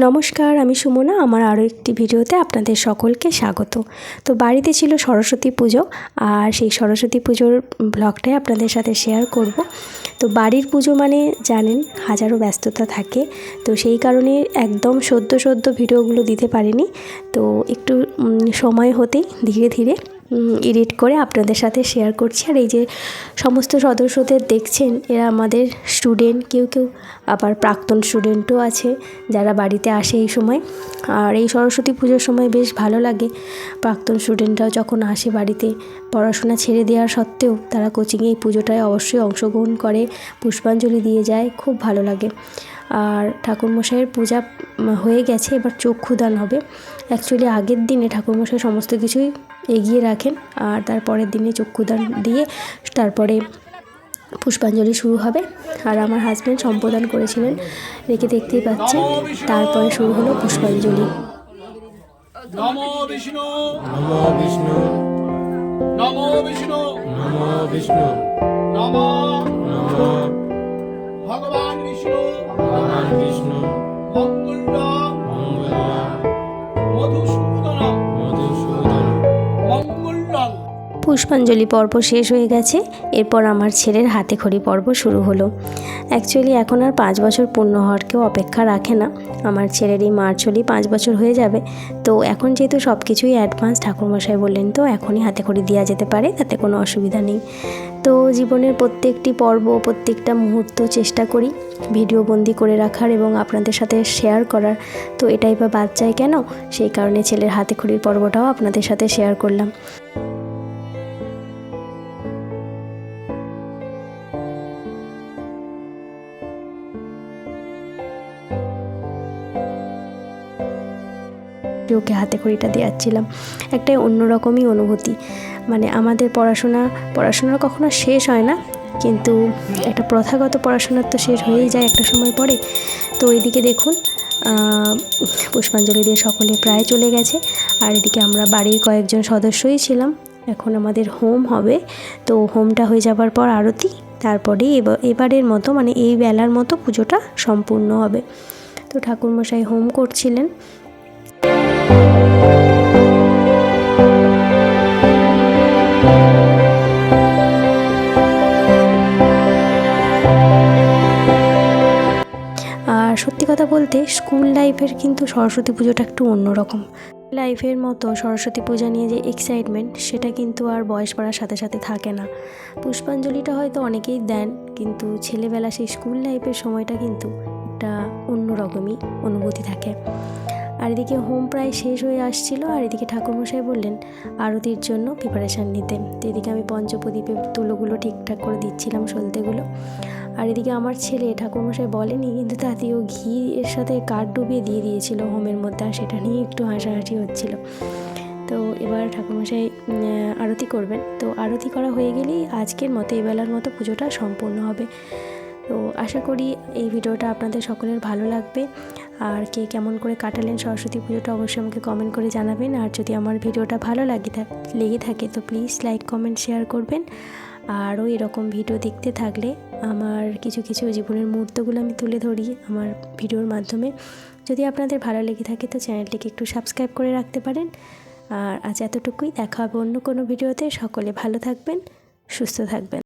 নমস্কার, আমি সুমনা। আমার আরও একটি ভিডিওতে আপনাদের সকলকে স্বাগত। তো বাড়িতে ছিল সরস্বতী পুজো, আর সেই সরস্বতী পুজোর ব্লগটাই আপনাদের সাথে শেয়ার করব। তো বাড়ির পুজো মানে জানেন হাজারো ব্যস্ততা থাকে, তো সেই কারণে একদম সদ্য ভিডিওগুলো দিতে পারিনি। তো একটু সময় হতেই ধীরে ধীরে এডিট করে আপনাদের সাথে শেয়ার করছি। আর এই যে সমস্ত সদস্যদের দেখছেন, এরা আমাদের স্টুডেন্ট, কেউ আবার প্রাক্তন স্টুডেন্টও আছে যারা বাড়িতে আসে এই সময়। আর এই সরস্বতী পুজোর সময় বেশ ভালো লাগে। প্রাক্তন স্টুডেন্টরাও যখন আসে বাড়িতে, পড়াশোনা ছেড়ে দেওয়ার সত্ত্বেও তারা কোচিংয়ে এই পুজোটায় অবশ্যই অংশগ্রহণ করে, পুষ্পাঞ্জলি দিয়ে যায়, খুব ভালো লাগে। আর ঠাকুরমশাইয়ের পূজা হয়ে গেছে, এবার চক্ষুদান হবে। অ্যাকচুয়ালি আগের দিনে ঠাকুরমশাই সমস্ত কিছুই এগিয়ে রাখেন, আর তারপরের দিনে চক্ষুদান দিয়ে তারপরে পুষ্পাঞ্জলি শুরু হবে। আর আমার হাজব্যান্ড সম্প্রদান করেছিলেন, রেখে দেখতেই পাচ্ছেন। তারপরে শুরু হলো পুষ্পাঞ্জলি। নমো বিষ্ণু নমো বিষ্ণু নমো বিষ্ণু নমো বিষ্ণু নমো নমো ভগবান বিষ্ণু ভগবান বিষ্ণু মঙ্গলং মঙ্গলং মধুসূদনং মধুসূদনং মঙ্গলং। পুষ্পাঞ্জলি পর্ব শেষ হয়ে গেছে, এরপর আমার ছেলের হাতে খড়ি পর্ব শুরু হলো। অ্যাকচুয়ালি এখন আর 5 বছর পূর্ণ হওয়ার কেউ অপেক্ষা রাখে না। আমার ছেলের এই মার্চ হলেই 5 বছর হয়ে যাবে। তো এখন যেহেতু সব কিছুই অ্যাডভান্স, ঠাকুরমশাই বললেন তো এখনই হাতে খড়ি দেওয়া যেতে পারে, তাতে কোনো অসুবিধা নেই। তো জীবনের প্রত্যেকটি পর্ব, প্রত্যেকটা মুহূর্ত চেষ্টা করি ভিডিও বন্দি করে রাখার এবং আপনাদের সাথে শেয়ার করার। তো এটাই বা বাদ যায় কেন, সেই কারণে ছেলের হাতে খড়ির পর্বটাও আপনাদের সাথে শেয়ার করলাম। ওকে হাতে খড়িটা দেওয়াচ্ছিলাম, একটা অন্যরকমই অনুভূতি। মানে আমাদের পড়াশোনা কখনো শেষ হয় না, কিন্তু একটা প্রথাগত পড়াশোনার তো শেষ হয়েই যায় একটা সময় পরে। তো এইদিকে দেখুন পুষ্পাঞ্জলি দিয়ে সকলে প্রায় চলে গেছে, আর এদিকে আমরা বাড়ির কয়েকজন সদস্যই ছিলাম। এখন আমাদের হোম হবে, তো হোমটা হয়ে যাবার পর আরতি, তারপরেই এবারের মতো মানে এই বেলার মতো পুজোটা সম্পূর্ণ হবে। তো ঠাকুরমশাই হোম করছিলেন। আর সত্যি কথা বলতে স্কুল লাইফের কিন্তু সরস্বতী পুজোটা একটু অন্যরকম। লাইফের মতো সরস্বতী পূজা নিয়ে যে এক্সাইটমেন্ট, সেটা কিন্তু আর বয়স বাড়ার সাথে সাথে থাকে না। পুষ্পাঞ্জলিটা হয়তো অনেকেই দেন, কিন্তু ছেলেবেলা সেই স্কুল লাইফের সময়টা কিন্তু একটা অন্যরকমই অনুভূতি থাকে। আর এদিকে হোম প্রায় শেষ হয়ে আসছিল, আর এদিকে ঠাকুরমশাই বললেন আরতির জন্য প্রিপারেশান নিতে। তো এদিকে আমি পঞ্চপ্রদীপের তুলোগুলো ঠিকঠাক করে দিচ্ছিলাম, সলতেগুলো। আর এদিকে আমার ছেলে, ঠাকুরমশাই বলেনি কিন্তু তাতেও ঘি এর সাথে কাঠ ডুবিয়ে দিয়ে দিয়েছিল হোমের মধ্যে, আর সেটা নিয়ে একটু হাসাহাসি হচ্ছিল। তো এবার ঠাকুরমশাই আরতি করবেন। তো আরতি করা হয়ে গেলেই আজকের মতো এবেলার মতো পুজোটা সম্পূর্ণ হবে। তো আশা করি এই ভিডিওটা আপনাদের সকলের ভালো লাগবে। আর কে কেমন করে কাটালেন সরস্বতী পুজোটা অবশ্যই আমাকে কমেন্ট করে জানাবেন। আর যদি আমার ভিডিওটা ভালো লেগে থাকে তো প্লিজ লাইক, কমেন্ট, শেয়ার করবেন। আরও এরকম ভিডিও দেখতে থাকলে আমার কিছু জীবনের মুহূর্তগুলো আমি তুলে ধরি আমার ভিডিওর মাধ্যমে। যদি আপনাদের ভালো লেগে থাকে তো চ্যানেলটিকে একটু সাবস্ক্রাইব করে রাখতে পারেন। আর আজ এতটুকুই, দেখা হবে অন্য কোনো ভিডিওতে। সকলে ভালো থাকবেন, সুস্থ থাকবেন।